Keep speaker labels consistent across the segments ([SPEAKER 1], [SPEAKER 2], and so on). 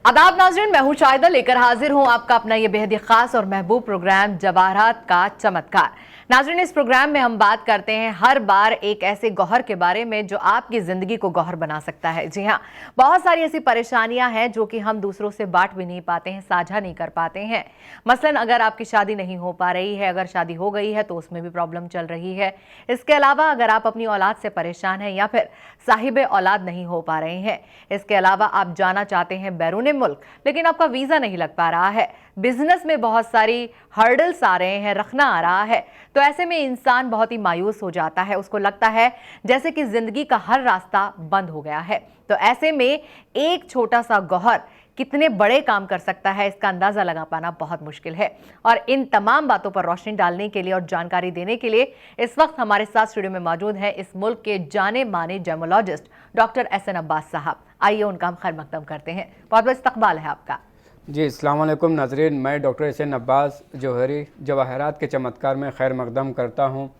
[SPEAKER 1] आदाब नाज़रीन, मैं हूं शाहिदा, लेकर हाजिर हूं आपका अपना ये बेहद ही खास और महबूब प्रोग्राम जवाहरात का चमत्कार। नाज़रीन, इस प्रोग्राम में हम बात करते हैं हर बार एक ऐसे गौहर के बारे में जो आपकी ज़िंदगी को गौहर बना सकता है। जी हाँ, बहुत सारी ऐसी परेशानियां हैं जो कि हम दूसरों से बांट भी नहीं पाते हैं, साझा नहीं कर पाते हैं। मसलन अगर आपकी शादी नहीं हो पा रही है, अगर शादी हो गई है तो उसमें भी प्रॉब्लम चल रही है। इसके अलावा अगर आप अपनी औलाद से परेशान हैं या फिर साहिबे औलाद नहीं हो पा रहे हैं, इसके अलावा आप जाना चाहते हैं बैरून मुल्क लेकिन आपका वीज़ा नहीं लग पा रहा है, बिजनेस में बहुत सारी हर्डल्स आ रहे हैं, रखना आ रहा है, तो ऐसे में इंसान बहुत ही मायूस हो जाता है। उसको लगता है जैसे कि जिंदगी का हर रास्ता बंद हो गया है। तो ऐसे में एक छोटा सा गौहर कितने बड़े काम कर सकता है, इसका अंदाजा लगा पाना बहुत मुश्किल है। और इन तमाम बातों पर रोशनी डालने के लिए और जानकारी देने के लिए इस वक्त हमारे साथ स्टूडियो में मौजूद हैं इस मुल्क के जाने माने जेमोलॉजिस्ट डॉक्टर एहसन अब्बास साहब। आइए उनका हम खैर मकदम करते हैं। बहुत बहुत इस्तकबाल है आपका।
[SPEAKER 2] जी, अस्सलाम वालेकुम नाज़रीन, मैं डॉक्टर एहसन अब्बास जौहरी जवाहरात के चमत्कार में खैर मकदम करता हूँ।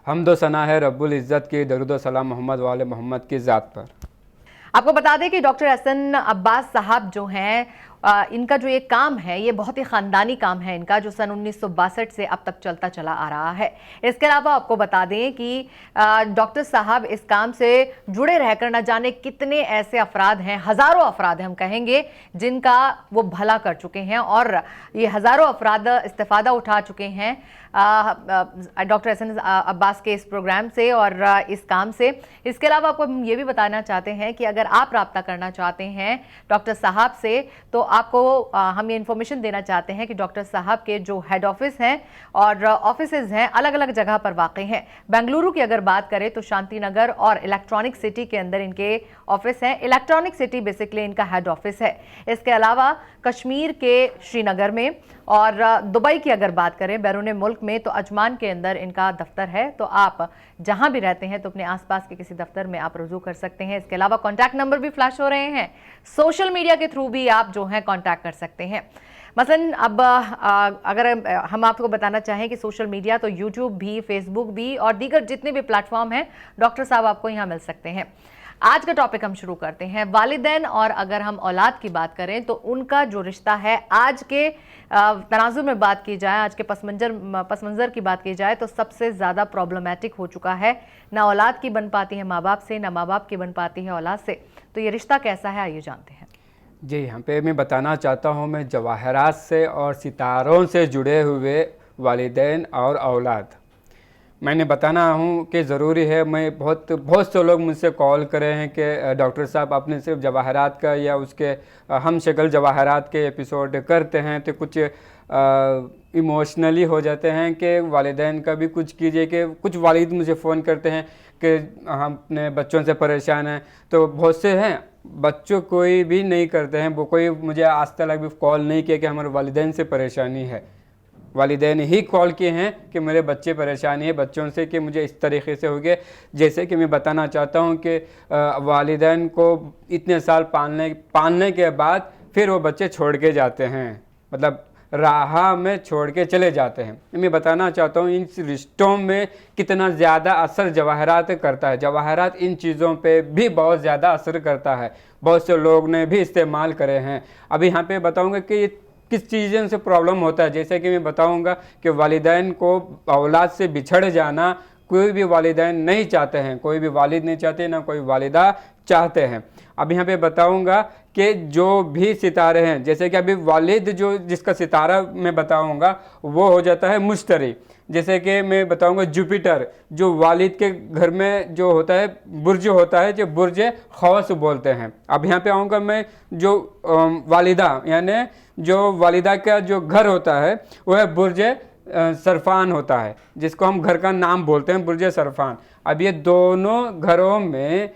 [SPEAKER 2] हम्दो सना है रब्बुल इज़्ज़त की, दरूद व सलाम मोहम्मद वाले मोहम्मद की ज़ात पर।
[SPEAKER 1] आपको बता दें कि डॉक्टर एहसन अब्बास साहब जो हैं, इनका जो ये काम है ये बहुत ही ख़ानदानी काम है इनका, जो सन 1962 से अब तक चलता चला आ रहा है। इसके अलावा आपको बता दें कि डॉक्टर साहब इस काम से जुड़े रहकर न जाने कितने ऐसे अफराद हैं, हज़ारों अफराद हैं हम कहेंगे, जिनका वो भला कर चुके हैं और ये हज़ारों अफराद इस्तिफ़ादा उठा चुके हैं डॉक्टर एहसन अब्बास के इस प्रोग्राम से और इस काम से। इसके अलावा आपको हम ये भी बताना चाहते हैं कि अगर आप रब्ता करना चाहते हैं डॉक्टर साहब से तो आपको हम ये इन्फॉर्मेशन देना चाहते हैं कि डॉक्टर साहब के जो हेड ऑफिस हैं और ऑफिसेज हैं अलग अलग जगह पर वाक़ई हैं। बेंगलुरु की अगर बात करें तो शांति नगर और इलेक्ट्रॉनिक सिटी के अंदर इनके ऑफिस हैं। इलेक्ट्रॉनिक सिटी बेसिकली इनका हेड ऑफिस है। इसके अलावा कश्मीर के श्रीनगर में और दुबई की अगर बात करें बैरून मुल्क में तो अजमान के अंदर इनका दफ्तर है। तो आप जहां भी रहते हैं तो अपने आसपास के किसी दफ्तर में आप रुजू कर सकते हैं। इसके अलावा कॉन्टैक्ट नंबर भी फ्लैश हो रहे हैं, सोशल मीडिया के थ्रू भी आप जो है कॉन्टैक्ट कर सकते हैं। मसलन अब अगर हम आपको बताना चाहें कि सोशल मीडिया तो यूट्यूब भी, फेसबुक भी और दीगर जितने भी प्लेटफॉर्म हैं डॉक्टर साहब आपको यहाँ मिल सकते हैं। आज का टॉपिक हम शुरू करते हैं वालिदैन, और अगर हम औलाद की बात करें तो उनका जो रिश्ता है आज के तनाजुर में बात की जाए, आज के पस मंज़र की बात की जाए तो सबसे ज़्यादा प्रॉब्लमैटिक हो चुका है। ना औलाद की बन पाती है माँ बाप से, ना माँ बाप की बन पाती है औलाद से। तो ये रिश्ता कैसा है, आइए जानते हैं।
[SPEAKER 2] जी, यहाँ पे मैं बताना चाहता हूँ, मैं जवाहरात से और सितारों से जुड़े हुए वालिदैन और औलाद मैंने बताना हूँ कि ज़रूरी है। मैं बहुत से लोग मुझसे कॉल करे हैं कि डॉक्टर साहब आपने सिर्फ जवाहरात का या उसके हम शक्ल जवाहरात के एपिसोड करते हैं तो कुछ इमोशनली हो जाते हैं कि वालिदैन का भी कुछ कीजिए। कि कुछ वालिद मुझे फ़ोन करते हैं कि हम अपने बच्चों से परेशान हैं, तो बहुत से हैं बच्चों कोई भी नहीं करते हैं, वो कोई मुझे आज तक भी कॉल नहीं किया कि हमारे वालिदैन से परेशानी है। वालिदैन ही कॉल किए हैं कि मेरे बच्चे परेशानी है बच्चों से, कि मुझे इस तरीके से हो गए। जैसे कि मैं बताना चाहता हूं कि वालिदैन को इतने साल पालने के बाद फिर वो बच्चे छोड़ के जाते हैं, मतलब राह में छोड़ के चले जाते हैं। मैं बताना चाहता हूं इन रिश्तों में कितना ज़्यादा असर जवाहरात करता है। जवाहरात इन चीज़ों पे भी बहुत ज़्यादा असर करता है, बहुत से लोग ने भी इस्तेमाल करे हैं। अभी यहाँ पे बताऊँगा कि किस चीज़ों से प्रॉब्लम होता है। जैसे कि मैं बताऊंगा कि वालिदैन को औलाद से बिछड़ जाना कोई भी वालिदैन नहीं चाहते हैं, कोई भी वालिद नहीं चाहते, ना कोई वालिदा चाहते हैं। अब यहाँ पे बताऊंगा कि जो भी सितारे हैं, जैसे कि अभी वालिद जो जिसका सितारा मैं बताऊंगा वो हो जाता है मुश्तरी। जैसे कि मैं बताऊंगा जुपिटर, जो वालिद के घर में जो होता है बुर्ज होता है, जो बुर्ज खौस बोलते हैं। अब यहाँ पे आऊँगा मैं जो वालिदा, यानी जो वालिदा का जो घर होता है वह बुर्ज सरफान होता है, जिसको हम घर का नाम बोलते हैं बुर्ज सरफान। अब ये दोनों घरों में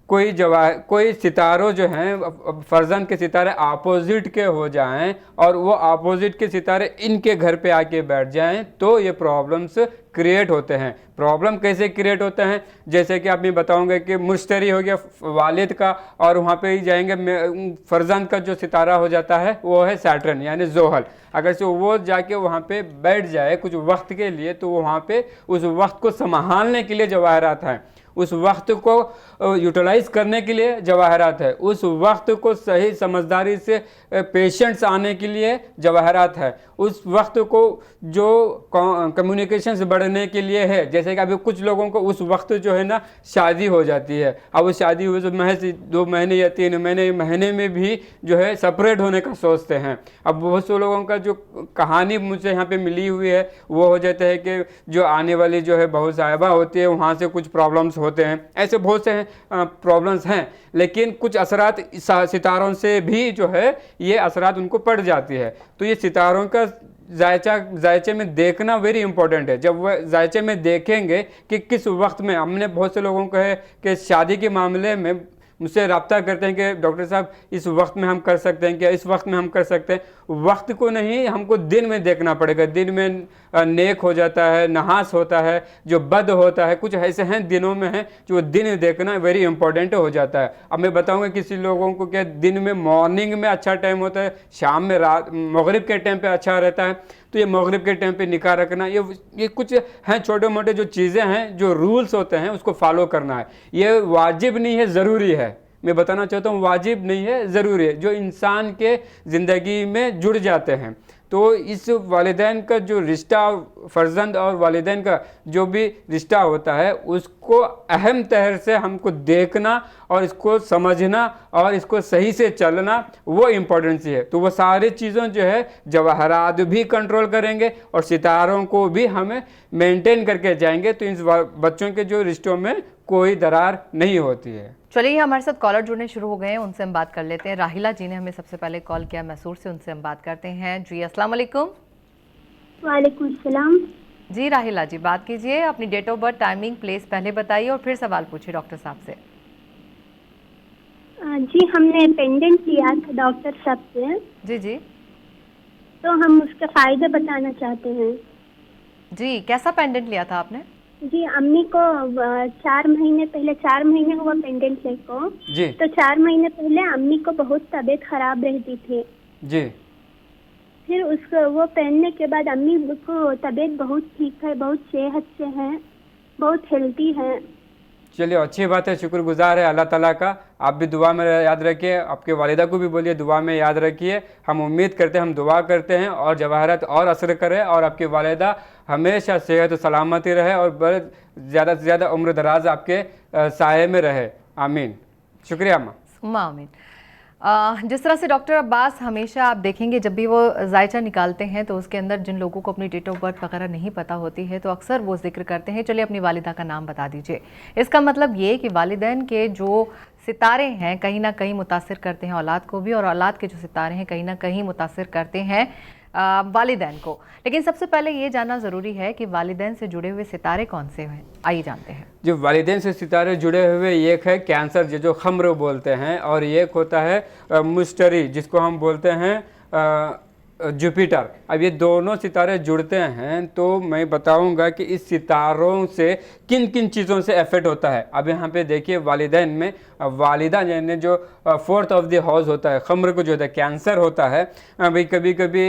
[SPEAKER 2] कोई सितारों जो हैं फर्जन के सितारे अपोजिट के हो जाएं और वो अपोजिट के सितारे इनके घर पे आके बैठ जाएं तो ये प्रॉब्लम्स क्रिएट होते हैं। प्रॉब्लम कैसे क्रिएट होते हैं, जैसे कि आप मैं बताऊंगा कि मुश्तरी हो गया वालिद का, और वहाँ पे ही जाएंगे फर्जन का जो सितारा हो जाता है वो है सैटर्न यानी जोहल। अगर से वो जाके वहाँ पे बैठ जाए कुछ वक्त के लिए तो वहाँ पे उस वक्त को संभालने के लिए जवाहरात हैं। उस वक्त को यूटिलाइज करने के लिए जवाहरात है, उस वक्त को सही समझदारी से पेशेंट्स आने के लिए जवाहरात है, उस वक्त को जो कम्युनिकेशन बढ़ने के लिए है। जैसे कि अभी कुछ लोगों को उस वक्त जो है ना शादी हो जाती है, अब वो शादी हुई तो महज 2 महीने या 3 महीने में भी जो है सेपरेट होने का सोचते हैं। अब बहुत से लोगों का जो कहानी मुझे यहाँ पे मिली हुई है वो हो जाता है कि जो आने वाली जो है बहू साहिबा होती है वहाँ से कुछ प्रॉब्लम्स होते हैं, ऐसे बहुत से प्रॉब्लम्स हैं। लेकिन कुछ असरात सितारों से भी जो है ये असरात उनको पड़ जाती है। तो ये सितारों का जायचे में देखना वेरी इंपॉर्टेंट है। जब वह जायचे में देखेंगे कि किस वक्त में, हमने बहुत से लोगों को है कि शादी के मामले में मुझसे रब्ता करते हैं कि डॉक्टर साहब इस वक्त में हम कर सकते हैं क्या, इस वक्त में हम कर सकते हैं। वक्त को नहीं, हमको दिन में देखना पड़ेगा। दिन में नेक हो जाता है, नहास होता है, जो बद होता है, कुछ ऐसे हैं दिनों में हैं जो दिन देखना वेरी इंपॉर्टेंट हो जाता है। अब मैं बताऊंगा किसी लोगों को क्या दिन में मॉर्निंग में अच्छा टाइम होता है, शाम में रात मगरिब के टाइम पे अच्छा रहता है, तो ये मगरिब के टाइम पे निकाह रखना, ये कुछ हैं छोटे मोटे जो चीज़ें हैं, जो रूल्स होते हैं उसको फॉलो करना है। ये वाजिब नहीं है, ज़रूरी है। मैं बताना चाहता हूँ वाजिब नहीं है, ज़रूरी है, जो इंसान के ज़िंदगी में जुड़ जाते हैं। तो इस वालिदैन का जो रिश्ता, फर्जंद और वालिदैन का जो भी रिश्ता होता है उसको अहम तहर से हमको देखना और इसको समझना और इसको सही से चलना, वो इम्पोर्टेंसी है। तो वो सारी चीज़ों जो है जवाहरात भी कंट्रोल करेंगे और सितारों को भी हमें मेंटेन करके जाएंगे, तो इन बच्चों के जो रिश्तों में कोई दरार नहीं होती है।
[SPEAKER 1] चलिए हमारे साथ कॉलर जुड़ने शुरू हो गए हैं, उनसे हम बात कर लेते हैं। राहिला जी ने हमें सबसे पहले कॉल किया मैसूर से, उनसे हम बात करते हैं। जी अस्सलाम वालेकुम।
[SPEAKER 3] वालेकुम सलाम।
[SPEAKER 1] जी राहिला जी बात कीजिए, अपनी date of birth, timing, place पहले बताइए और फिर सवाल पूछिए डॉक्टर साहब से।
[SPEAKER 3] जी हमने पेंडेंट लिया था डॉक्टर साहब से।
[SPEAKER 1] जी जी।
[SPEAKER 3] तो हम उसके फायदे बताना चाहते हैं।
[SPEAKER 1] जी कैसा पेंडेंट लिया था आपने?
[SPEAKER 3] जी अम्मी को 4 महीने पहले, 4 महीने हुआ पेंडेंट ले को
[SPEAKER 2] जी।
[SPEAKER 3] तो 4 महीने पहले अम्मी को बहुत तबीयत खराब रहती थी।
[SPEAKER 2] जी।
[SPEAKER 3] फिर उसको वो पहनने के बाद अम्मी को तबीयत बहुत ठीक है, बहुत सेहत से है, बहुत हेल्दी है।
[SPEAKER 2] चलिए अच्छी बात है, शुक्रगुजार है अल्लाह ताला का। आप भी दुआ में याद रखिए, आपके वालिदा को भी बोलिए दुआ में याद रखिए। हम उम्मीद करते हैं, हम दुआ करते हैं और जवाहरात और असर करे और आपकी वालिदा हमेशा सेहत और सलामती रहे और बड़े ज़्यादा से ज़्यादा उम्र दराज आपके साये में रहे। आमीन। शुक्रिया अम्मा।
[SPEAKER 1] आमीन। जिस तरह से डॉक्टर अब्बास हमेशा आप देखेंगे जब भी वो जायचा निकालते हैं तो उसके अंदर जिन लोगों को अपनी डेट ऑफ बर्थ वगैरह नहीं पता होती है तो अक्सर वो जिक्र करते हैं। चलिए अपनी वालिदा का नाम बता दीजिए। इसका मतलब ये कि वालिदैन के जो सितारे हैं कहीं ना कहीं मुतासिर करते हैं औलाद को भी, और औलाद के जो सितारे हैं कहीं ना कहीं मुतासिर करते हैं वालिदैन को। लेकिन सबसे पहले ये जानना ज़रूरी है कि वालिदैन से जुड़े हुए सितारे कौन से हैं, आइए जानते हैं।
[SPEAKER 2] जो वालिदैन से सितारे जुड़े हुए एक है कैंसर, जो खम्र बोलते हैं, और एक होता है मुश्तरी जिसको हम बोलते हैं जुपिटर। अब ये दोनों सितारे जुड़ते हैं तो मैं बताऊंगा कि इस सितारों से किन किन चीज़ों से इफेक्ट होता है। अब यहाँ पे देखिए वालिदैन में वालिदा यानी जो 4th ऑफ द हाउस होता है, खम्र को जो होता है कैंसर होता है। भाई कभी कभी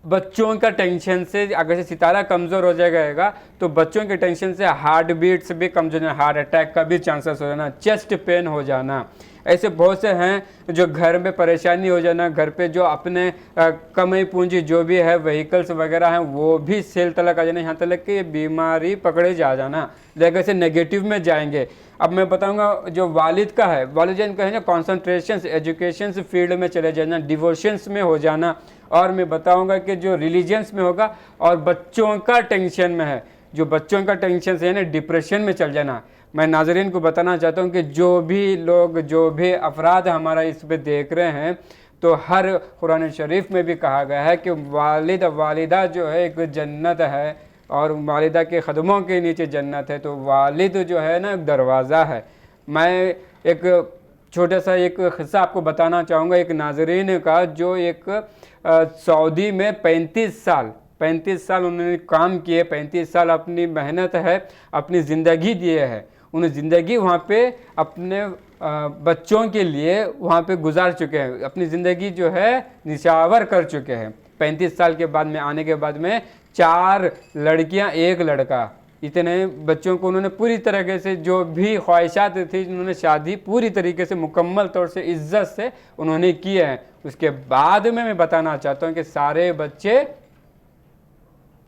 [SPEAKER 2] बच्चों का टेंशन से अगर से सितारा कमज़ोर हो जाएगा तो बच्चों के टेंशन से हार्ट बीट्स भी कमज़ोर, हार्ट अटैक का भी चांसेस हो जाना, चेस्ट पेन हो जाना, ऐसे बहुत से हैं जो घर में परेशानी हो जाना, घर पे जो अपने कमाई पूंजी जो भी है व्हीकल्स वगैरह हैं वो भी सेल तलक आ जाना, यहाँ तक कि बीमारी पकड़े जा जाना, जगह से नेगेटिव में जाएंगे। अब मैं बताऊंगा जो वालिद का है, वालिदैन का है ना कॉन्सेंट्रेशन एजुकेशन फील्ड में चले जाना, डिवोशंस में हो जाना, और मैं बताऊंगा कि जो रिलीजियंस में होगा, और बच्चों का टेंशन में है, जो बच्चों का टेंशन से है ना डिप्रेशन में चल जाना। मैं नाजरीन को बताना चाहता हूँ कि जो भी लोग, जो भी अफराद हमारा इस पे देख रहे हैं, तो हर कुरान शरीफ में भी कहा गया है कि वालिद वालिदा जो है एक जन्नत है और वालिदा के ख़दमों के नीचे जन्नत है। तो वालिद जो है ना एक दरवाज़ा है। मैं एक छोटा सा एक हिस्सा आपको बताना चाहूँगा एक नाजरीन का, जो एक सऊदी में 35 साल उन्होंने काम किए, 35 साल अपनी मेहनत है, अपनी ज़िंदगी दिए है, उन्हें ज़िंदगी वहाँ पे अपने बच्चों के लिए वहाँ पे गुजार चुके हैं, अपनी ज़िंदगी जो है निशावर कर चुके हैं। 35 साल के बाद में आने के बाद में 4 लड़कियाँ 1 लड़का, इतने बच्चों को उन्होंने पूरी तरीके से जो भी ख्वाहिशात थी उन्होंने शादी पूरी तरीके से मुकम्मल तौर से इज्जत से उन्होंने किए हैं। उसके बाद में मैं बताना चाहता हूँ कि सारे बच्चे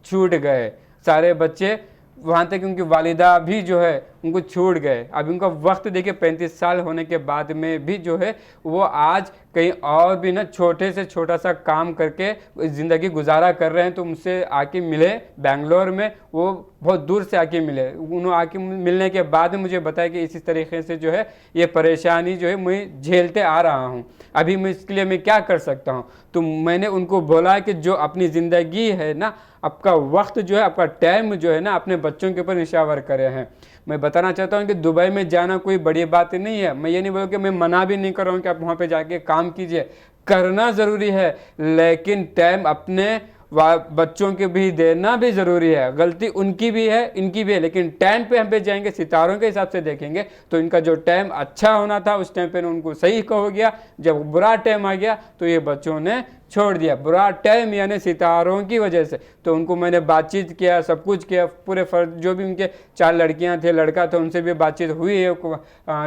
[SPEAKER 2] छूट गए, सारे बच्चे वहाँ तक उनकी वालिदा भी जो है उनको छूट गए। अभी उनका वक्त देखिए 35 साल होने के बाद में भी जो है वो आज कहीं और भी ना छोटे से छोटा सा काम करके ज़िंदगी गुजारा कर रहे हैं। तो मुझसे आके मिले बेंगलोर में, वो बहुत दूर से आके मिले। उन्होंने आके मिलने के बाद में मुझे बताया कि इसी तरीके से जो है ये परेशानी जो है मैं झेलते आ रहा हूँ, अभी मैं इसके लिए मैं क्या कर सकता हूँ। तो मैंने उनको बोला कि जो अपनी ज़िंदगी है ना, आपका वक्त जो है, आपका टाइम जो है ना, अपने बच्चों के ऊपर निशावर करे हैं। मैं बताना चाहता हूँ कि दुबई में जाना कोई बड़ी बात नहीं है। मैं ये नहीं बोलूँ कि मैं मना भी नहीं कर रहा हूँ कि आप वहाँ पे जाके काम कीजिए, करना ज़रूरी है, लेकिन टाइम अपने बच्चों के भी देना भी ज़रूरी है। गलती उनकी भी है, इनकी भी है, लेकिन टाइम पे हम पे जाएंगे, सितारों के हिसाब से देखेंगे तो इनका जो टाइम अच्छा होना था उस टाइम पे उनको सही हो गया। जब बुरा टाइम आ गया तो ये बच्चों ने छोड़ दिया, बुरा टाइम यानी सितारों की वजह से। तो उनको मैंने बातचीत किया, सब कुछ किया, पूरे फर्ज जो भी उनके 4 लड़कियां थे, लड़का था, उनसे भी बातचीत हुई है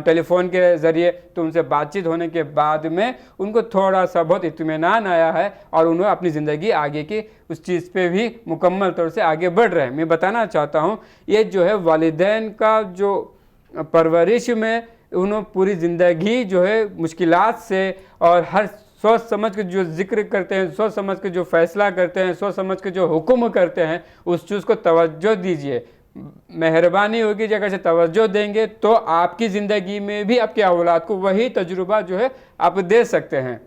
[SPEAKER 2] टेलीफोन के ज़रिए। तो उनसे बातचीत होने के बाद में उनको थोड़ा सा बहुत इत्मीनान आया है और उन्होंने अपनी ज़िंदगी आगे की उस चीज़ पे भी मुकम्मल तौर से आगे बढ़ रहे हैं। मैं बताना चाहता हूँ ये जो है वालिदैन का जो परवरिश में उन्होंने पूरी ज़िंदगी जो है मुश्किलात से और हर सोच समझ के जो जिक्र करते हैं, सोच समझ के जो फैसला करते हैं, सोच समझ के जो हुक्म करते हैं, उस चीज़ को तवज्जो दीजिए। मेहरबानी होगी कि अगर से तवज्जो देंगे तो आपकी ज़िंदगी में भी आपके औलाद को वही तजुर्बा जो है आप दे सकते हैं।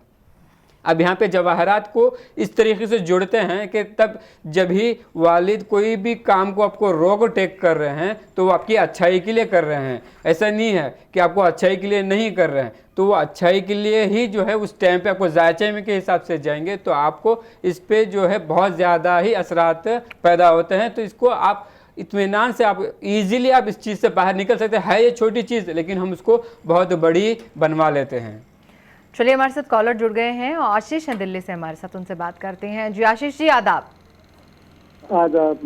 [SPEAKER 2] अब यहाँ पे जवाहरात को इस तरीके से जोड़ते हैं कि तब जब ही वालिद कोई भी काम को आपको रोक टेक कर रहे हैं तो वो आपकी अच्छाई के लिए कर रहे हैं। ऐसा नहीं है कि आपको अच्छाई के लिए नहीं कर रहे हैं, तो वो अच्छाई के लिए ही जो है उस टाइम पे आपको जायचे में के हिसाब से जाएंगे तो आपको इस पे जो है बहुत ज़्यादा ही असरात पैदा होते हैं। तो इसको आप इत्मीनान से आप इजीली आप इस चीज़ से बाहर निकल सकते हैं। है ये छोटी चीज़ लेकिन हम उसको बहुत बड़ी बनवा लेते हैं।
[SPEAKER 1] चलिए, हमारे साथ कॉलर जुड़ गए हैं, आशीष हैं दिल्ली से हमारे साथ, उनसे बात करते हैं। जी आशीष जी, आदाब।
[SPEAKER 4] आदाब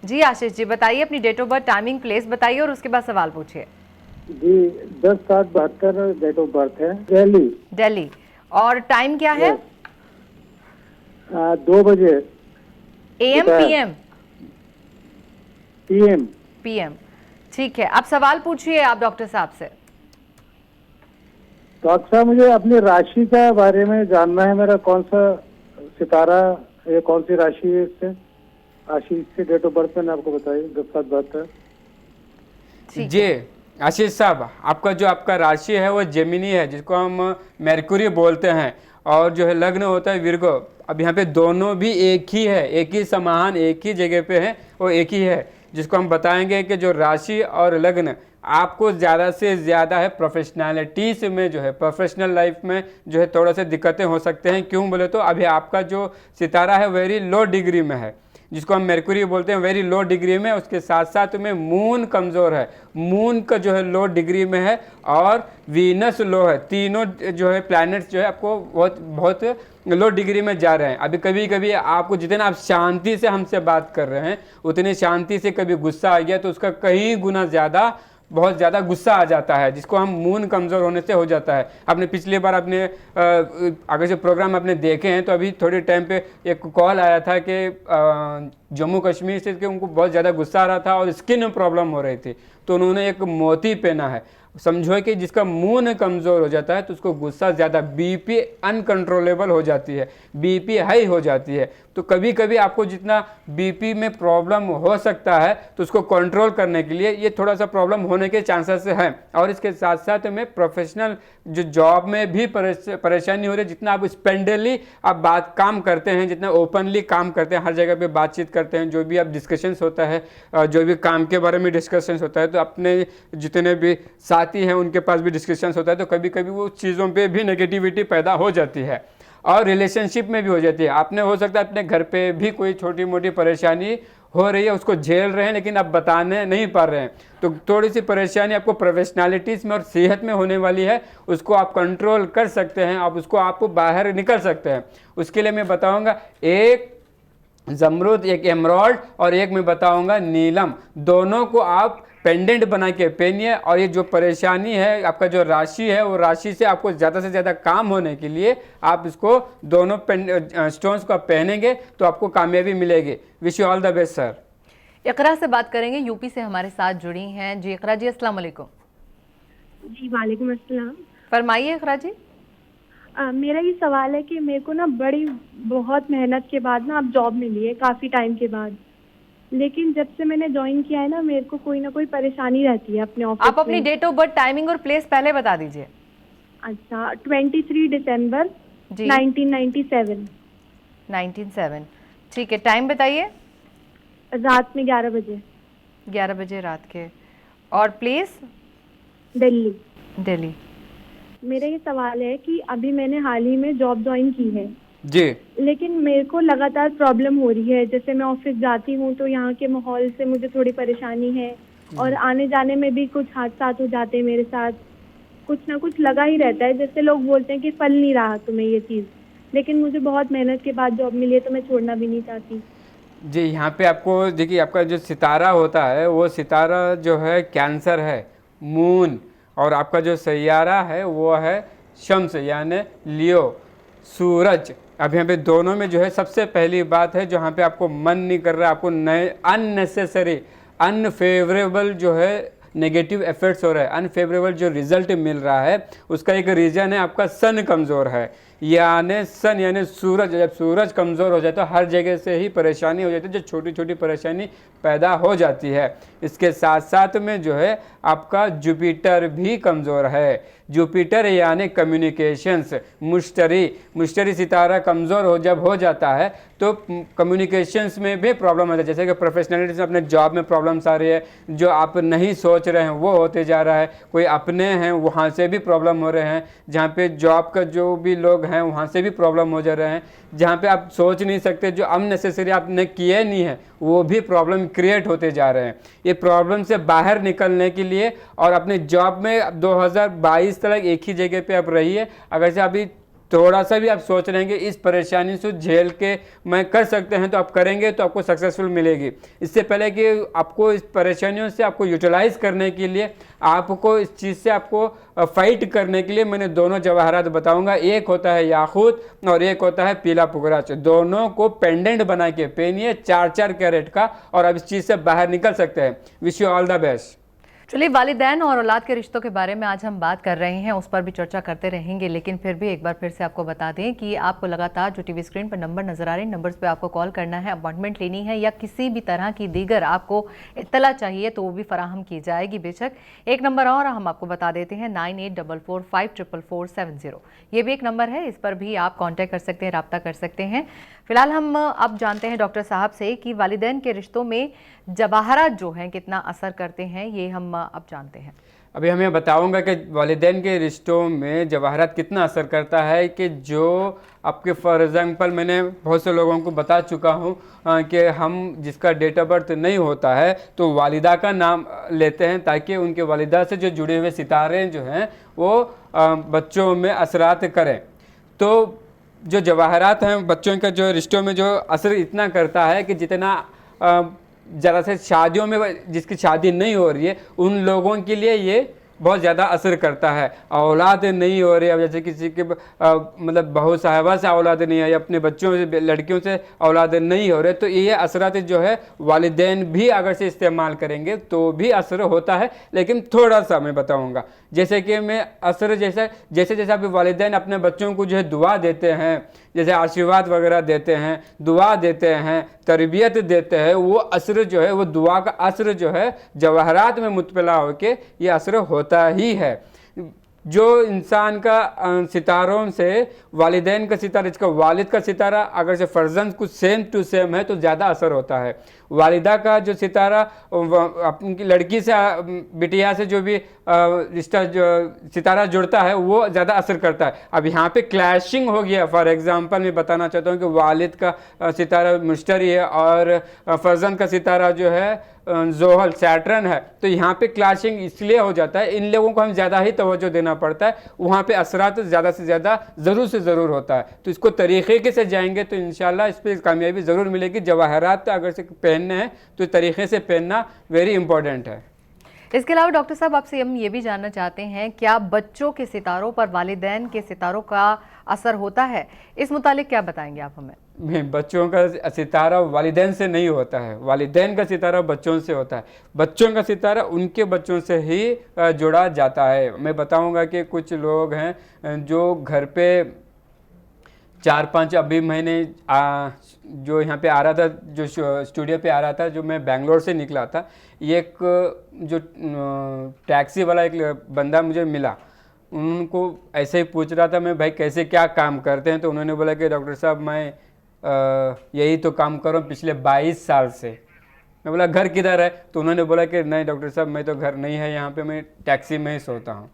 [SPEAKER 1] जी आशीष जी, बताइए अपनी date of birth, timing, place बताइए और उसके बाद सवाल पूछिए।
[SPEAKER 4] जी 10/7/72 डेट ऑफ बर्थ है, दिल्ली।
[SPEAKER 1] दिल्ली। और टाइम क्या है?
[SPEAKER 4] 2 बजे
[SPEAKER 1] AM PM?
[SPEAKER 4] PM।
[SPEAKER 1] PM। ठीक है, अब सवाल पूछिए आप डॉक्टर साहब से।
[SPEAKER 4] डॉक्टर साहब, मुझे अपनी राशि के बारे में जानना है। मेरा कौन सा सितारा, ये कौन सी राशि है? इससे राशि इससे डेट ऑफ बर्थ मैंने आपको बताई 10/7/72।
[SPEAKER 2] जी आशीष साहब, आपका राशि है वो जेमिनी है, जिसको हम मरकुरी बोलते हैं, और जो है लग्न होता है विर्गो। अब यहाँ पे दोनों भी एक ही है, एक ही समान, एक ही जगह पे है, वो एक ही है, जिसको हम बताएंगे कि जो राशि और लग्न आपको ज़्यादा से ज़्यादा है प्रोफेशनलिटीज़ में जो है, प्रोफेशनल लाइफ में जो है थोड़ा सा दिक्कतें हो सकते हैं। क्यों बोले तो अभी आपका जो सितारा है वेरी लो डिग्री में है, जिसको हम मरकुरी बोलते हैं, वेरी लो डिग्री में। उसके साथ साथ में मून कमज़ोर है, मून का जो है लो डिग्री में है, और वीनस लो है। तीनों जो है प्लैनेट्स जो है आपको बहुत लो डिग्री में जा रहे हैं। अभी कभी कभी आपको जितना आप शांति से हमसे बात कर रहे हैं उतनी शांति से कभी गुस्सा आ गया तो उसका कई गुना ज़्यादा, बहुत ज़्यादा गुस्सा आ जाता है, जिसको हम मून कमज़ोर होने से हो जाता है। आपने पिछली बार अपने अगर जो प्रोग्राम आपने देखे हैं तो अभी थोड़े टाइम पे एक कॉल आया था कि जम्मू कश्मीर से कि उनको बहुत ज़्यादा गुस्सा आ रहा था और स्किन में प्रॉब्लम हो रही थी, तो उन्होंने एक मोती पहना है। समझो कि जिसका मून कमज़ोर हो जाता है तो उसको गुस्सा ज़्यादा, बीपी अनकंट्रोलेबल हो जाती है, बीपी हाई हो जाती है। तो कभी कभी आपको जितना बीपी में प्रॉब्लम हो सकता है तो उसको कंट्रोल करने के लिए ये थोड़ा सा प्रॉब्लम होने के चांसेस हैं। और इसके साथ साथ में प्रोफेशनल जो जॉब में भी परेशानी हो रही है। जितना आप स्पेंडली आप काम करते हैं, जितना ओपनली काम करते हैं, हर जगह पे बातचीत करते हैं, जो भी आप डिस्कशंस होता है, जो भी काम के बारे में डिस्कशंस होता है, तो अपने जितने भी साथी हैं उनके पास भी डिस्कशंस होता है, तो कभी कभी वो चीज़ों पे भी नेगेटिविटी पैदा हो जाती है और रिलेशनशिप में भी हो जाती है। आपने हो सकता है अपने घर पे भी कोई छोटी मोटी परेशानी हो रही है, उसको झेल रहे हैं लेकिन आप बताने नहीं पा रहे हैं, तो थोड़ी सी परेशानी आपको प्रोफेशनलिटीज़ में और सेहत में होने वाली है, उसको आप कंट्रोल कर सकते हैं, आप उसको आप बाहर निकल सकते हैं। उसके लिए मैं बताऊंगा एक जमरूद, एक एमराल्ड और एक मैं बताऊंगा नीलम। दोनों को आप पेंडेंट बना के पहनिए। और ये जो परेशानी है, आपका जो राशि है, वो राशि से आपको ज़्यादा से ज़्यादा काम होने के लिए आप इसको दोनों स्टोन्स को आप पहनेंगे तो आपको कामयाबी मिलेगी। Wish you all the best sir.
[SPEAKER 1] Iqra से बात करेंगे, यूपी से हमारे साथ जुड़ी हैं जी। इकरा जी, अस्सलाम वालेकुम।
[SPEAKER 3] जी वालेकुम अस्सलाम।
[SPEAKER 1] फरमाइए इकरा जी।
[SPEAKER 3] मेरा ये सवाल है कि मेरे को ना बहुत मेहनत के बाद ना अब जॉब मिली है काफ़ी टाइम के बाद, लेकिन जब से मैंने ज्वाइन किया है ना मेरे को कोई ना कोई परेशानी रहती है अपने ऑफिस
[SPEAKER 1] आप अपनी डेट ऑफ बर्थ, टाइमिंग और प्लेस पहले बता दीजिए।
[SPEAKER 3] अच्छा, 23 दिसंबर
[SPEAKER 1] जी
[SPEAKER 3] 1997,
[SPEAKER 1] 1997। ठीक है, टाइम बताइए।
[SPEAKER 3] रात में 11 बजे,
[SPEAKER 1] 11 बजे रात के। और प्लेस?
[SPEAKER 3] दिल्ली।
[SPEAKER 1] दिल्ली।
[SPEAKER 3] मेरा ये सवाल है कि अभी मैंने हाल ही में जॉब ज्वाइन की है
[SPEAKER 2] जी
[SPEAKER 3] लेकिन मेरे को लगातार प्रॉब्लम हो रही है। जैसे मैं ऑफिस जाती हूँ तो यहाँ के माहौल से मुझे थोड़ी परेशानी है और आने जाने में भी कुछ हादसात हो जाते हैं मेरे साथ। कुछ ना कुछ लगा ही रहता है, जैसे लोग बोलते हैं कि फल नहीं रहा तुम्हें ये चीज़, लेकिन मुझे बहुत मेहनत के बाद जॉब मिली है तो मैं छोड़ना भी नहीं चाहती।
[SPEAKER 2] जी, यहाँ पे आपको देखिए, आपका जो सितारा होता है वो सितारा जो है कैंसर है, मून, और आपका जो सैयारा है वो है शम्स यानी लियो, सूरज। अब यहाँ पे दोनों में जो है सबसे पहली बात है, जहाँ पे आपको मन नहीं कर रहा, आपको नए अननेसेसरी अनफेवरेबल जो है नेगेटिव इफेक्ट्स हो रहा है, अनफेवरेबल जो रिजल्ट मिल रहा है, उसका एक रीज़न है आपका सन कमज़ोर है। यानी सन यानी सूरज, जब सूरज कमज़ोर हो जाए तो हर जगह से ही परेशानी हो जाती है, जो छोटी छोटी परेशानी पैदा हो जाती है। इसके साथ साथ में जो है आपका जुपिटर भी कमज़ोर है। जुपिटर यानी कम्युनिकेशंस, मुश्तरी सितारा कमज़ोर जब हो जाता है तो कम्युनिकेशंस में भी प्रॉब्लम आता है। जैसे कि प्रोफेशनलिटी में अपने जॉब में प्रॉब्लम्स आ रही है, जो आप नहीं सोच रहे हैं वो होते जा रहा है। कोई अपने हैं वहाँ से भी प्रॉब्लम हो रहे हैं, जहाँ पे जॉब का जो भी लोग हैं वहाँ से भी प्रॉब्लम हो जा रहे हैं। जहाँ पे आप सोच नहीं सकते, जो अननेसेसरी आपने किए नहीं है वो भी प्रॉब्लम क्रिएट होते जा रहे हैं। ये प्रॉब्लम से बाहर निकलने के लिए और अपने जॉब में 2022 तक एक ही जगह पे आप रहिए। अगर से अभी थोड़ा सा भी आप सोच रहे हैं कि इस परेशानी से झेल के मैं कर सकते हैं तो आप करेंगे तो आपको सक्सेसफुल मिलेगी। इससे पहले कि आपको इस परेशानियों से आपको यूटिलाइज करने के लिए, आपको इस चीज़ से आपको फाइट करने के लिए मैंने दोनों जवाहरात बताऊंगा। एक होता है याकूत और एक होता है पीला पुगराच। दोनों को पेंडेंट बना के पहनिए 4-4 कैरेट का, और अब इस चीज़ से बाहर निकल सकते हैं। Wish you all the best.
[SPEAKER 1] चलिए, वालिदैन और औलाद के रिश्तों के बारे में आज हम बात कर रहे हैं, उस पर भी चर्चा करते रहेंगे, लेकिन फिर भी एक बार फिर से आपको बता दें कि आपको लगातार जो टीवी स्क्रीन पर नंबर नजर आ रहे हैं, नंबर्स पे आपको कॉल करना है, अपॉइंटमेंट लेनी है या किसी भी तरह की दीगर आपको इत्तला चाहिए तो वो भी फराहम की जाएगी बेशक। एक नंबर और हम आपको बता देते हैं 9844544470, ये भी एक नंबर है, इस पर भी आप कॉन्टैक्ट कर सकते हैं, रब्ता कर सकते हैं। फिलहाल हम अब जानते हैं डॉक्टर साहब से कि वालिदैन के रिश्तों में जवाहरात जो हैं कितना असर करते हैं, ये हम अब जानते हैं।
[SPEAKER 2] अभी हमें बताऊंगा कि वालिदैन के रिश्तों में जवाहरात कितना असर करता है। कि जो आपके फॉर एग्जांपल मैंने बहुत से लोगों को बता चुका हूं कि हम जिसका डेट ऑफ बर्थ नहीं होता है तो वालिदा का नाम लेते हैं, ताकि उनके वालिदा से जो जुड़े हुए सितारे जो हैं वो बच्चों में असरात करें। तो जो जवाहरात हैं बच्चों का जो रिश्तों में जो असर इतना करता है कि जितना ज़रा से शादियों में जिसकी शादी नहीं हो रही है उन लोगों के लिए ये बहुत ज़्यादा असर करता है। औलाद नहीं हो रही, अब जैसे किसी के मतलब बहू साहिबा से औलाद नहीं है या अपने बच्चों से, लड़कियों से औलाद नहीं हो रहे, तो ये असरात जो है वालिदैन भी अगर से इस्तेमाल करेंगे तो भी असर होता है, लेकिन थोड़ा सा मैं बताऊंगा। जैसे कि मैं असर जैसे जैसे अभी वालिदैन अपने बच्चों को जो है दुआ देते हैं, जैसे आशीर्वाद वगैरह देते हैं, दुआ देते हैं, तरबियत देते हैं, वो असर जो है, वो दुआ का असर जो है जवाहरात में मुतला होके ये असर होता ही है। जो इंसान का सितारों से वालिदैन का सितारा, इसका वालिद का सितारा अगर से फर्जंद कुछ सेम टू सेम है तो ज़्यादा असर होता है। वालिदा का जो सितारा अपनी लड़की से, बिटिया से जो भी रिश्ता जो सितारा जुड़ता है वो ज़्यादा असर करता है। अब यहाँ पे क्लैशिंग हो गया। फॉर एग्जांपल मैं बताना चाहता हूँ कि वालिद का सितारा मुश्तरी है और फर्जंद का सितारा जो है जोहल सैटर्न है, तो यहाँ पे क्लैशिंग इसलिए हो जाता है, इन लोगों को हम ज़्यादा ही तवज्जो देना पड़ता है, वहाँ पे असरात ज़्यादा से ज़्यादा ज़रूर से ज़रूर होता है। तो इसको तरीक़े से जाएंगे तो इंशाल्लाह इस पर कामयाबी ज़रूर मिलेगी। जवाहरात अगर से पहनने हैं तो तरीक़े से पहनना वेरी इंपॉर्टेंट है।
[SPEAKER 1] इसके अलावा डॉक्टर साहब आपसे हम ये भी जानना चाहते हैं, क्या बच्चों के सितारों पर वालिदैन के सितारों का असर होता है? इस मुतालिक क्या बताएंगे आप हमें?
[SPEAKER 2] बच्चों का सितारा वालिदैन से नहीं होता है, वालिदैन का सितारा बच्चों से होता है। बच्चों का सितारा उनके बच्चों से ही जोड़ा जाता है। मैं बताऊंगा कि कुछ लोग हैं जो घर पे 4-5 अभी मैंने जो यहाँ पे आ रहा था, जो स्टूडियो पे आ रहा था, जो मैं बेंगलोर से निकला था, एक जो टैक्सी वाला एक बंदा मुझे मिला, उनको ऐसे ही पूछ रहा था मैं भाई कैसे क्या काम करते हैं, तो उन्होंने बोला कि डॉक्टर साहब मैं यही तो काम कर रहा हूँ पिछले 22 साल से। मैं बोला घर किधर है? तो उन्होंने बोला कि नहीं डॉक्टर साहब मैं तो घर नहीं है यहाँ पे, मैं टैक्सी में ही सोता हूँ।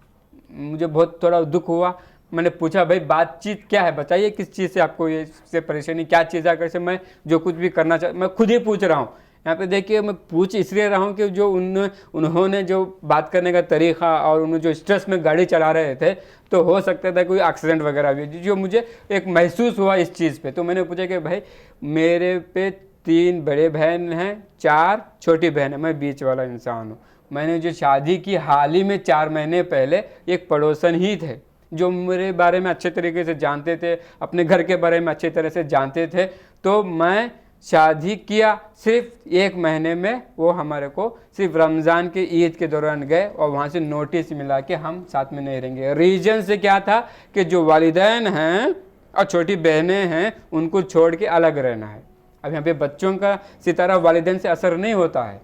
[SPEAKER 2] मुझे बहुत थोड़ा दुख हुआ। मैंने पूछा भाई बातचीत क्या है, बताइए किस चीज़ से आपको ये से परेशानी, क्या चीज़ है? कैसे मैं जो कुछ भी करना चाह, मैं खुद ही पूछ रहा हूँ। यहाँ पे देखिए मैं पूछ इसलिए रहा हूँ कि जो उन्होंने जो बात करने का तरीक़ा और उन्होंने जो स्ट्रेस में गाड़ी चला रहे थे, तो हो सकता था कोई एक्सीडेंट वगैरह भी, जो मुझे एक महसूस हुआ इस चीज़ पे। तो मैंने पूछा कि भाई मेरे पे 3 बड़े बहन हैं, 4 छोटी बहन है, मैं बीच वाला इंसान हूँ। मैंने जो शादी की हाल ही में 4 महीने पहले एक पड़ोसन ही थे जो मेरे बारे में अच्छे तरीके से जानते थे, अपने घर के बारे में अच्छी तरह से जानते थे। तो मैं शादी किया सिर्फ 1 महीने में, वो हमारे को सिर्फ रमज़ान के ईद के दौरान गए और वहाँ से नोटिस मिला कि हम साथ में नहीं रहेंगे। रीजन से क्या था कि जो वालिदैन हैं और छोटी बहनें हैं उनको छोड़ के अलग रहना है। अब यहाँ पे बच्चों का सितारा वालिदैन से असर नहीं होता है,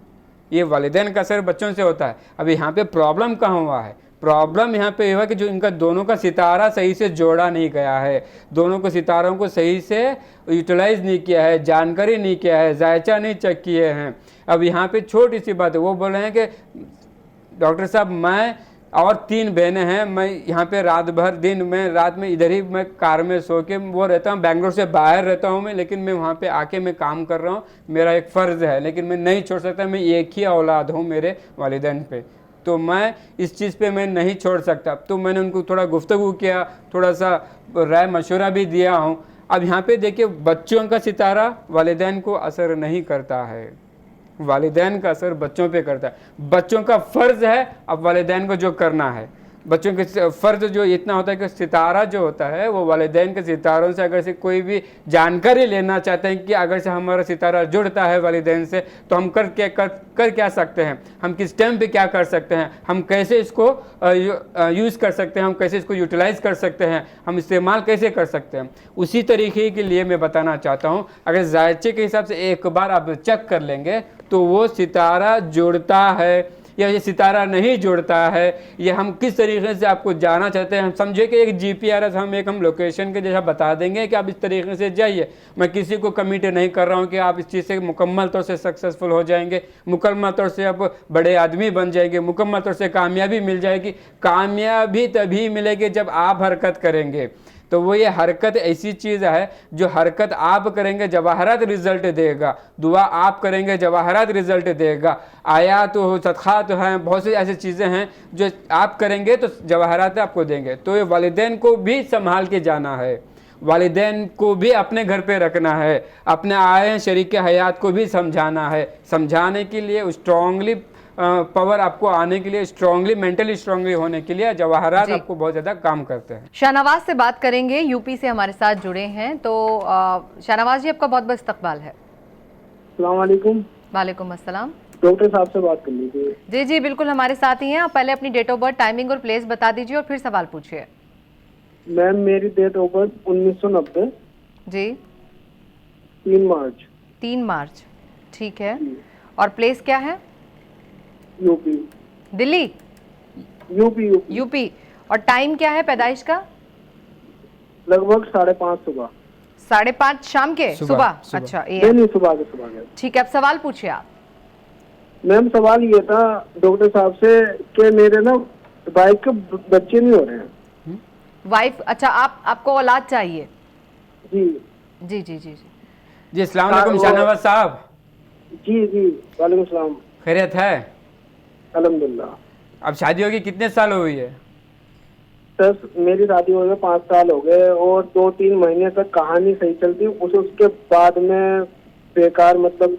[SPEAKER 2] ये वालिदैन का असर बच्चों से होता है। अब यहाँ पे प्रॉब्लम कहाँ हुआ है? प्रॉब्लम यहाँ पे हुआ कि जो इनका दोनों का सितारा सही से जोड़ा नहीं गया है, दोनों को सितारों को सही से यूटिलाइज नहीं किया है, जानकारी नहीं किया है, जायचा नहीं चेक किए हैं। अब यहाँ पे छोटी सी बात है, वो बोल रहे हैं कि डॉक्टर साहब मैं और 3 बहनें हैं, मैं यहाँ पे रात भर दिन में रात में इधर ही मैं कार में सो के वो रहता हूँ, बेंगलोर से बाहर रहता हूँ मैं, लेकिन मैं वहाँ पे आके मैं काम कर रहा हूँ, मेरा एक फ़र्ज़ है, लेकिन मैं नहीं छोड़ सकता। मैं एक ही औलाद हूँ मेरे वालिदैन पे, तो मैं इस चीज़ पे मैं नहीं छोड़ सकता। तो मैंने उनको थोड़ा गुफ्तगू किया, थोड़ा सा राय मशवरा भी दिया हूँ। अब यहाँ पे देखिए बच्चों का सितारा वालिदैन को असर नहीं करता है, वालिदैन का असर बच्चों पे करता है। बच्चों का फ़र्ज़ है अब वालिदैन को जो करना है। बच्चों के फ़र्ज़ जो इतना होता है कि सितारा जो होता है वो वालिदैन के सितारों से अगर से कोई भी जानकारी लेना चाहते हैं कि अगर से हमारा सितारा जुड़ता है वालिदैन से तो हम कर क्या सकते हैं, हम किस टाइम पे क्या कर सकते हैं, हम कैसे इसको यूज़ कर सकते हैं, हम कैसे इसको यूटिलाइज़ कर सकते हैं, हम इस्तेमाल कैसे कर सकते हैं। उसी तरीके के लिए मैं बताना चाहता हूँ, अगर जायचे के हिसाब से एक बार आप चेक कर लेंगे तो वो सितारा जुड़ता है या ये सितारा नहीं जुड़ता है, ये हम किस तरीके से आपको जाना चाहते हैं। हम समझे कि एक जीपीआरएस हम लोकेशन के जैसा बता देंगे कि आप इस तरीके से जाइए। मैं किसी को कमिट नहीं कर रहा हूँ कि आप इस चीज़ से मुकम्मल तौर से सक्सेसफुल हो जाएंगे, मुकम्मल तौर से आप बड़े आदमी बन जाएंगे, मुकम्मल तौर से कामयाबी मिल जाएगी। कामयाबी तभी मिलेगी जब आप हरकत करेंगे। तो वो ये हरकत ऐसी चीज़ है जो हरकत आप करेंगे जवाहरात रिजल्ट देगा, दुआ आप करेंगे जवाहरात रिजल्ट देगा, आयात हो सदक़ात हैं, बहुत सी ऐसी चीज़ें हैं जो आप करेंगे तो जवाहरात आपको देंगे। तो ये वालिदैन को भी संभाल के जाना है, वालिदैन को भी अपने घर पे रखना है, अपने आए शरीक हयात को भी समझाना है। समझाने के लिए स्ट्रॉन्गली पावर आपको आने के लिए, स्ट्रांगली मेंटली स्ट्रांगली होने के लिए जवाहरात आपको बहुत ज़्यादा काम करते हैं।
[SPEAKER 1] शाहनवाज से बात करेंगे, यूपी से हमारे साथ जुड़े हैं। तो शाहनवाज जी आपका बहुत बहुत इस्तकबाल है।
[SPEAKER 5] अस्सलाम वालेकुम।
[SPEAKER 1] वालेकुम अस्सलाम।
[SPEAKER 5] डॉक्टर साहब से बात कर लीजिए।
[SPEAKER 1] जी जी बिल्कुल, हमारे साथ ही हैं। आप पहले अपनी डेट ऑफ बर्थ, टाइमिंग और प्लेस बता दीजिए और फिर सवाल पूछिए।
[SPEAKER 5] मैम मेरी डेट ऑफ बर्थ 1990
[SPEAKER 1] जी
[SPEAKER 5] 3 मार्च।
[SPEAKER 1] 3 मार्च, ठीक है। और प्लेस क्या है?
[SPEAKER 5] यूपी।
[SPEAKER 1] दिल्ली?
[SPEAKER 5] यूपी।
[SPEAKER 1] यूपी। और टाइम क्या है पैदाइश का?
[SPEAKER 5] लगभग 5:30 सुबह।
[SPEAKER 1] 5:30 शाम के? सुबह। अच्छा
[SPEAKER 5] नहीं सुबह के।
[SPEAKER 1] ठीक है, अब सवाल पूछिए आप।
[SPEAKER 5] मैम सवाल ये था डॉक्टर साहब से कि मेरे ना वाइफ के बच्चे नहीं हो रहे हैं।
[SPEAKER 1] वाइफ? अच्छा, आपको औलाद चाहिए?
[SPEAKER 5] जी
[SPEAKER 1] जी जी जी जी
[SPEAKER 2] जी। अस्सलाम वालेकुम शाहनवाज साहब।
[SPEAKER 5] जी वालेकुम सलाम।
[SPEAKER 2] खैरियत है?
[SPEAKER 5] अल्हम्दुलिल्लाह।
[SPEAKER 2] अब शादी होगी कितने साल हुई है?
[SPEAKER 5] सर मेरी शादी हो गई 5 साल हो गए और 2-3 महीने तक कहानी सही चलती, उसके बाद में बेकार मतलब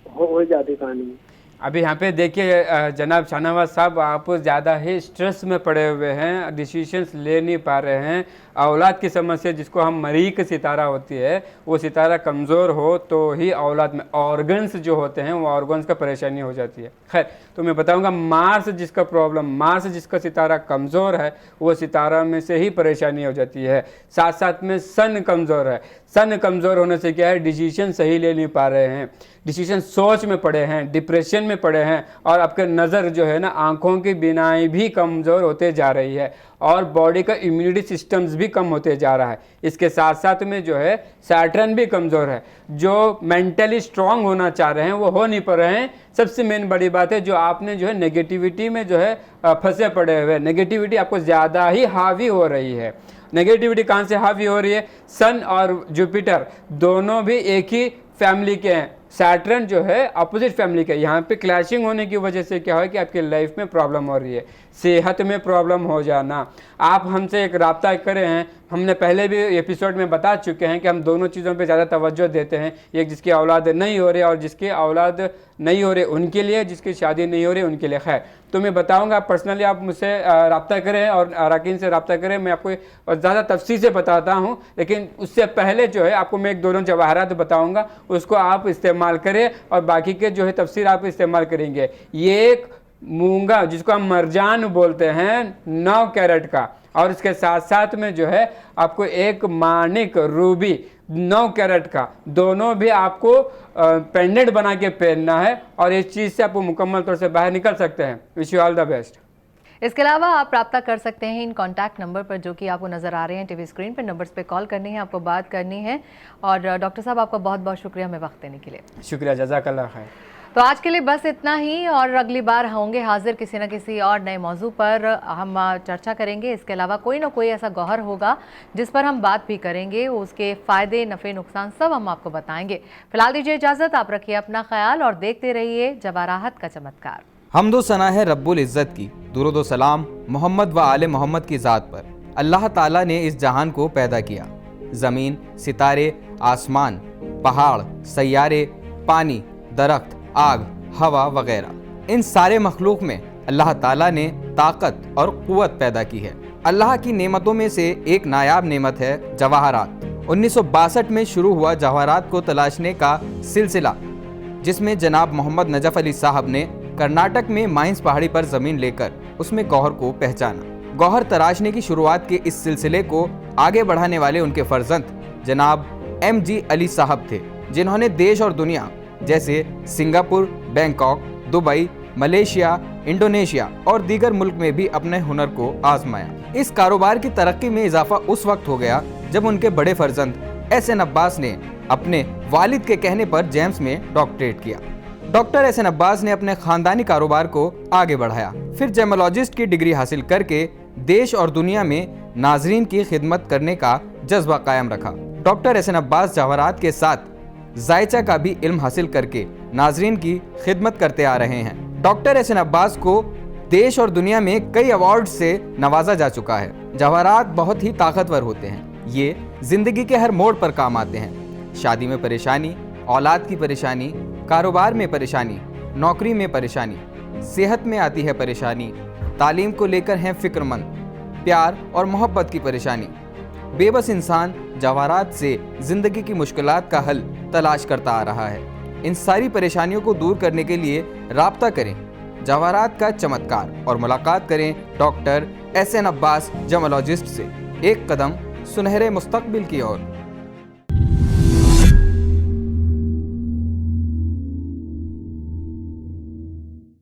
[SPEAKER 5] हो जाती कहानी।
[SPEAKER 2] अभी यहाँ पे देखिए जनाब शाहनवाज साहब, आप ज़्यादा ही स्ट्रेस में पड़े हुए हैं, डिसीजंस ले नहीं पा रहे हैं। औलाद की समस्या, जिसको हम मरीक सितारा होती है, वो सितारा कमज़ोर हो तो ही औलाद में ऑर्गन्स जो होते हैं वो ऑर्गन्स का परेशानी हो जाती है। खैर, तो मैं बताऊंगा मार्स जिसका प्रॉब्लम, मार्स जिसका सितारा कमज़ोर है, वो सितारा में से ही परेशानी हो जाती है। साथ साथ में सन कमज़ोर है। सन कमज़ोर होने से क्या है, डिसीजन सही ले नहीं पा रहे हैं, डिसीजन सोच में पड़े हैं, डिप्रेशन में पड़े हैं, और आपके नज़र जो है ना, आँखों की बीनाई भी कमज़ोर होते जा रही है, और बॉडी का इम्यूनिटी सिस्टम्स भी कम होते जा रहा है। इसके साथ साथ में जो है सैटर्न भी कमज़ोर है। जो मेंटली स्ट्रांग होना चाह रहे हैं वो हो नहीं पा रहे हैं। सबसे मेन बड़ी बात है, जो आपने जो है नेगेटिविटी में जो है फंसे पड़े हुए, नेगेटिविटी आपको ज़्यादा ही हावी हो रही है। नेगेटिविटी कहाँ से हावी हो रही है? सन और जुपिटर दोनों भी एक ही फैमिली के हैं। सैटर्न जो है अपोजिट फैमिली का। यहाँ पे क्लैशिंग होने की वजह से क्या है कि आपकी लाइफ में प्रॉब्लम हो रही है, सेहत में प्रॉब्लम हो जाना। आप हमसे एक रब्ता करें हैं, हमने पहले भी एपिसोड में बता चुके हैं कि हम दोनों चीज़ों पे ज़्यादा तवज्जो देते हैं। एक जिसकी औलाद नहीं हो रही और जिसकी औलाद नहीं हो रही उनके लिए, जिसकी शादी नहीं हो रही उनके लिए। खैर, तो मैं बताऊंगा, पर्सनली आप मुझसे रब्ता करें और अराकीन से रब्ता करें, मैं आपको ज़्यादा तफसील से बताता हूँ। लेकिन उससे पहले जो है आपको मैं एक दोनों जवाहरात बताऊँगा, उसको आप इस्तेमाल करें और बाकी के जो है तफसीर आप इस्तेमाल करेंगे। ये एक मूंगा जिसको हम मरजान बोलते हैं 9 कैरेट का, और इसके साथ साथ में जो है आपको एक मानिक रूबी 9 कैरेट का, दोनों भी आपको पेंडेंट बना के पहनना है, और इस चीज़ से आप मुकम्मल तौर से बाहर निकल सकते हैं। Wish you all the best.
[SPEAKER 1] इसके अलावा आप रब्ता कर सकते हैं इन कॉन्टैक्ट नंबर पर जो कि आपको नज़र आ रहे हैं टीवी स्क्रीन पर। नंबर्स पे कॉल करनी है, आपको बात करनी है। और डॉक्टर साहब, आपका बहुत बहुत शुक्रिया हमें वक्त देने के लिए।
[SPEAKER 2] शुक्रिया, जज़ाकल्लाह खैर।
[SPEAKER 1] तो आज के लिए बस इतना ही, और अगली बार होंगे हाजिर किसी न किसी और नए मौजू पर हम चर्चा करेंगे। इसके अलावा कोई ना कोई ऐसा गौहर होगा जिस पर हम बात भी करेंगे, उसके फ़ायदे नफ़े नुकसान सब हम आपको बताएंगे। फिलहाल दीजिए इजाज़त, आप रखिए अपना ख्याल और देखते रहिए जवाहरात का चमत्कार।
[SPEAKER 6] हमदो सना है रब्बुल इज़्ज़त की, दुरूद सलाम मोहम्मद व आले मोहम्मद की ज़ात पर। अल्लाह ताला ने इस जहान को पैदा किया। ज़मीन, सितारे, आसमान, पहाड़, सैयारे, पानी, दरख्त, आग, हवा वगैरह, इन सारे मखलूक में अल्लाह ताला ने ताकत और क़ुव्वत पैदा की है। अल्लाह की नेमतों में से एक नायाब नेमत है जवाहरात। 1962 में शुरू हुआ जवाहरात को तलाशने का सिलसिला, जिसमें जनाब मोहम्मद नजफ अली साहब ने कर्नाटक में माइंस पहाड़ी पर ज़मीन लेकर उसमें गौहर को पहचाना। गौहर तराशने की शुरुआत के इस सिलसिले को आगे बढ़ाने वाले उनके फर्जंद जनाब MG अली साहब थे, जिन्होंने देश और दुनिया जैसे Singapore, Bangkok, Dubai, Malaysia, Indonesia और दीगर मुल्क में भी अपने हुनर को आजमाया। इस कारोबार की तरक्की में इजाफा उस वक्त हो गया जब उनके बड़े फर्जंद SN अब्बास ने अपने वालिद के कहने पर जेम्स में डॉक्टरेट किया। डॉक्टर SN अब्बास ने अपने खानदानी कारोबार को आगे बढ़ाया, फिर जेमोलॉजिस्ट की डिग्री हासिल करके देश और दुनिया में नाजरीन की खिदमत करने का जज्बा कायम रखा। डॉक्टर SN अब्बास जवाहरात के साथ जायचा का भी इल्म हासिल करके नाजरीन की खिदमत करते आ रहे हैं। डॉक्टर SN अब्बास को देश और दुनिया में कई अवार्ड से नवाजा जा चुका है। जवाहरात बहुत ही ताकतवर होते हैं। ये जिंदगी के हर मोड़ पर काम आते हैं। शादी में परेशानी, औलाद की परेशानी, कारोबार में परेशानी, नौकरी में परेशानी, सेहत में आती है परेशानी, तालीम को लेकर हैं फिक्रमंद, प्यार और मोहब्बत की परेशानी। बेबस इंसान जवाहरात से जिंदगी की मुश्किलात का हल तलाश करता आ रहा है। इन सारी परेशानियों को दूर करने के लिए राब्ता करें जवाहरात का चमत्कार और मुलाकात करें डॉक्टर SN अब्बास जेमोलॉजिस्ट से। एक कदम सुनहरे मुस्तकबिल की ओर।